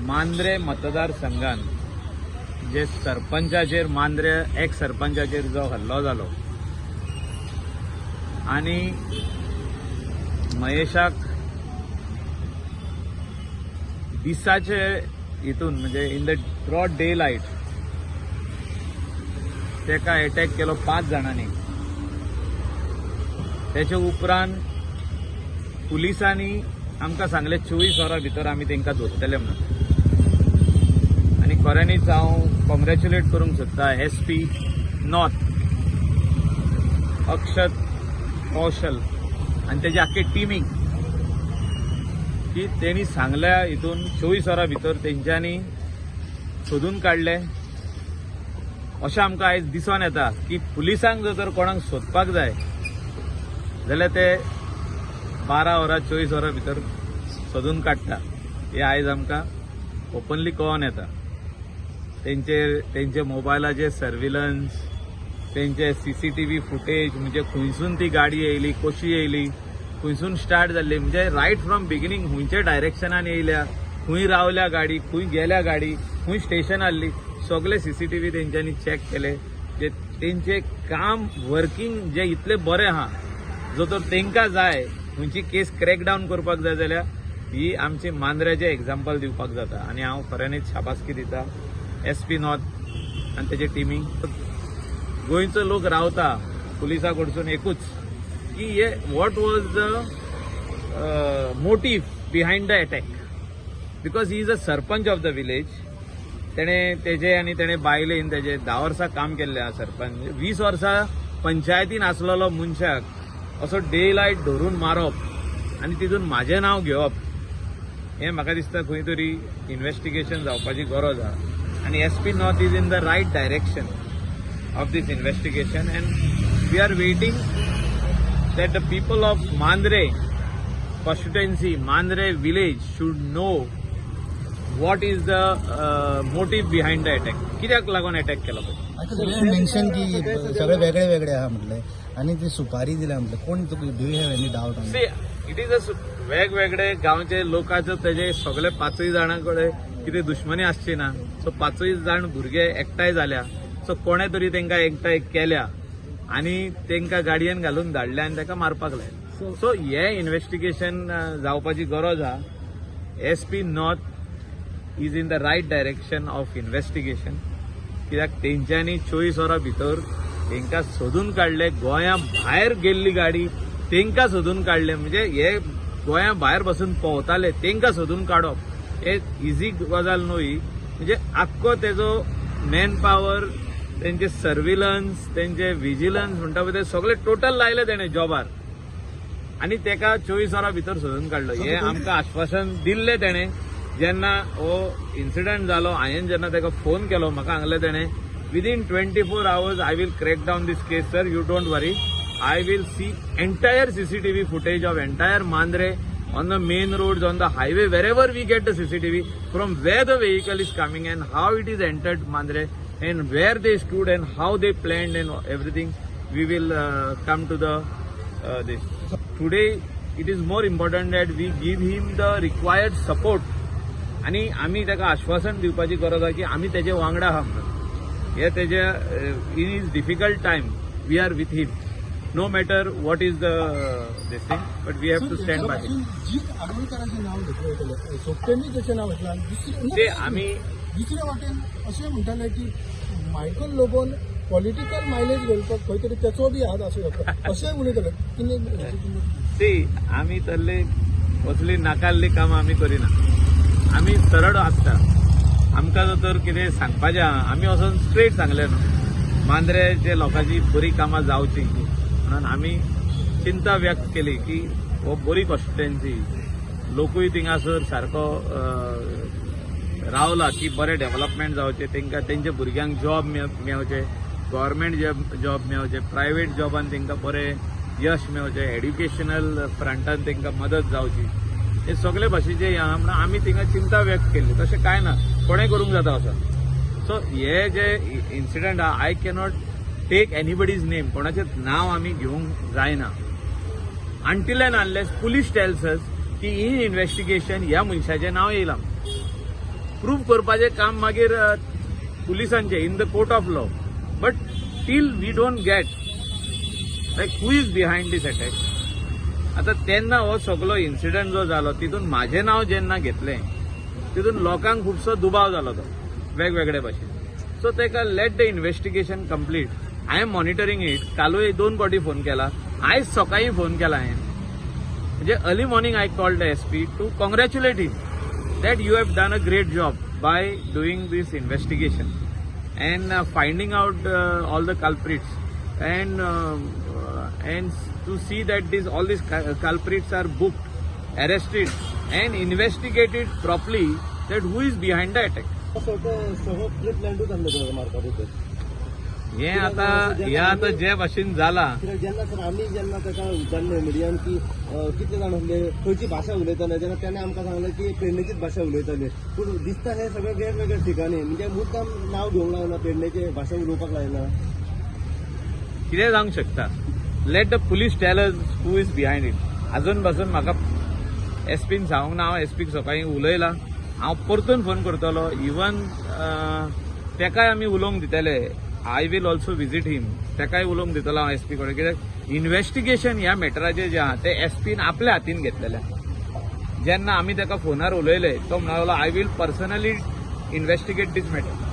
मांद्रे मतदारसंघान जे सरपंचाचेर मांद्रे एक्स सरपंचाचेर जो हल्लो जालो आणि महेशाक दिसाचे हितून म्हणजे in the broad daylight तेका अटॅक केलो 5 जाणांनी. त्याच्या उपरांत पुलिसांनी आमकां सांगले 24 वरां भितर आमी तांकां धरतले म्हणून. आनी खऱ्यांनीच हांव कॉंग्रॅच्युलेट करूंक सोदता SP नॉर्थ अक्षत कौशल आनी तेजे आख्खे टिमीक की तेणी सांगल्या हितून 24 वरां भितर तेंच्यांनी सोदून काडले. अशें आमकां आयज दिसून येता की पुलिसांक जर कोणाक सोदपाक जाय जाल्यार ते 12 वरां 24 वरां भितर सोदून काडटा. हे आयज आमकां ओपनली कळोन येता. तेंचे मोबायलाचे सर्विलन्स, तेंचे CCTV फुटेज, म्हणजे खंयसून ती गाडी येयली, कशी येयली, खंयसून स्टार्ट जाल्ली, म्हणजे रायट फ्रॉम बिगिनींग खंयच्या डायरेक्शनान येयल्या, खंय रावल्या गाडी, खंय गेल्या गाडी, खंय स्टेशन आसली, सगळे CCTV तेंच्यांनी चॅक केले. जे तेंचे काम वर्किंग जे इतले बरें आहा, जो तर तेंकां जाय खंयची केस क्रॅकडावन करपाक जाय जाल्यार ही आमची मांद्रेचें एग्जाम्पल दिवपाक जाता. आनी हांव खऱ्यांनीच शाबासकी दिता SP नॉर्थ आनी तेजे टिमीक. गोंयचो लोक रावता पुलिसा कडसून एकूच की हे what was the motive behind the attack, because he is a sarpanch of the village. तेजे आनी तेणे बायलेन तेजे 10 वर्सां काम केल्लें आहा सरपंच. 20 वर्सां पंचायतीन आसलेलो मनशाक असो डे लायट धरून मारप आनी तितून म्हाजें नांव घेवप, हें म्हाका दिसता खंय तरी इन्व्हेस्टिगेशन जावपाची गरज आहा. आनी SP north is in the right direction of this investigation, and we are waiting that the people of Mandre constituency, Mandre village should know what is the motive behind the attack. कित्याक लागून attack केला पाहिजे. Mention की सगळे वेगळे वेगळे आहा म्हटले आणि ते सुपारी दिल्या म्हटले. कोण तुका do you have any doubt on it is a वेगवेगळे गांवचे लोकांचं तेजे सगळे 5 जाणां कडेन कितें दुश्मनी आसची ना. सो 5 जाण भुरगे एकठांय जाल्या. सो कोणे तरी तांकां एकठांय केल्या आनी तांकां गाडयेन घालून धाडल्या आनी ताका मारपाक लायले. सो हे इन्व्हेस्टिगेशन जावपाची गरज आहा. SP north is in the right direction of investigation. कित्याक तेंच्यांनी 24 वरां भितर तांकां सोदून काडले. गोंया भायर गेल्ली गाडी तांकां सोदून काडले. म्हणजे हे गोंया भायर बसून पोवताले तांकां सोदून काडप हे इजी गजाल न्हू ही. म्हणजे आख्खो तेजो मॅन पॉवर, तेंचे सर्विलन्स, तेंचे विजिलन्स म्हणटा पळय ते सगळे टोटल लायले तेणे जॉबार आनी तेका 24 वरां भितर सोदून काडलो. हे आमकां आश्वासन दिल्लें तेणे जेन्ना हो इन्सिडंट जालो. हांवें जेन्ना ताका फोन केलो म्हाका सांगलें तेणे within 24 hours I will crack down this case sir, you don't worry. I will see entire CCTV footage of entire Mandrem on the main roads, on the highway, wherever we get the CCTV, from where the vehicle is coming and how it is entered Mandre and where they stood and how they planned and everything, we will come to the this. Today it is more important that we give him the required support. आणि आम्ही ताका आश्वासन दिवपाची गरज आहे की आम्ही तेजे वांगडा आहा म्हणून. हे तेजे in his difficult time we are with him. No matter what is the this thing, but we have to stand by him. ते आम्ही दुसऱ्या वाटेन अशें म्हणटाले की मायकल लोबोन पॉलिटिकल मायलेज घेवपाक खंय तरी तेचो बी हात आसूं येता अशें उलयताले. सी आमी तल्ले असली नाकाल्ली कामां आमी करिना. आमी सरळ आसता. आमकां जर तर कितें सांगपाचें आहा आमी वचून स्ट्रेट सांगलें न्हू. मांद्रेचे लोकांची बरी कामां जावची म्हणून आमी चिंता व्यक्त केली की हो बरी कॉन्स्टिट्युएन्सी, लोकूय थिंगासर सारको रावला की बरें डेव्हलपमेंट जावचें, तांकां तेंच्या भुरग्यांक जॉब मेळचे, गव्हर्मेंट जॉब मेळचे, प्रायव्हेट जॉबान तांकां बरें यश मेळचें, एड्युकेशनल फ्रंटान तांकां मदत जावची. हे सगळे भाशेचे आहा म्हणून आमी थिंगा चिंता व्यक्त केली. तशें कांय ना, कोणें करूंक जाता असो. सो हे जे इन्सिडंट आहा I cannot take anybody's name, कोणाचें नांव आमी घेवंक जायना until and unless police tells us की इन इन्व्हेस्टिगेशन ह्या मनशाचें नांव येयलां. प्रूव्ह करपाचें काम मागीर पुलिसांचें in the court of law. But till we don't get like who is behind this attack. आतां तेन्ना हो सगळो इन्सिडंट जो जालो तितून म्हाजें नांव जेन्ना घेतलें तितून लोकांक खुबसो दुबाव जालो तो वेगवेगळे भाशेन. सो तेका let the investigation complete. I am monitoring it. कालूय 2 फावटी फोन केला, आयज सकाळीं फोन केला हांवें. म्हणजे early morning I called the SP to congratulate him that you have done a great job by doing this investigation and finding out all the culprits and to see that all these culprits are booked, arrested and investigated properly that who is behind the attack. हे आता जे भाशेन जाला जेन्ना sir आमी जेन्ना ताका विचारले मिडियान की कितले जाण असले खंयची भाशा उलयताले जेन्ना त्याने आमकां सांगलें की पेडणेचीच भाशा उलयताले. पूण दिसता हे सगळे वेगवेगळ्या ठिकाणी म्हणजे मुद्दाम नाव घेवंक लागला, पेडणेचे भाशा उलोवपाक लायला. कितें जावंक शकता. Let the police tell us who is behind it. अजून पासून म्हाका एसपीन सांगूंक ना. हांव एसपीक सकाळीं उलयलां. हांव परतून फोन करतलो. इवन तेकाय आमी उलोवंक दितले. आय विल ऑल्सो विजीट हिम. तेकाय उलोवंक दितलो हांव एसपी कडेन. कित्याक इन्व्हेस्टिगेशन ह्या मॅटराचें जें आहा तें एसपीन आपल्या हातीन घेतलेलें. जेन्ना आमी तेका फोनार उलयले तो म्हणालो I will personally investigate this matter.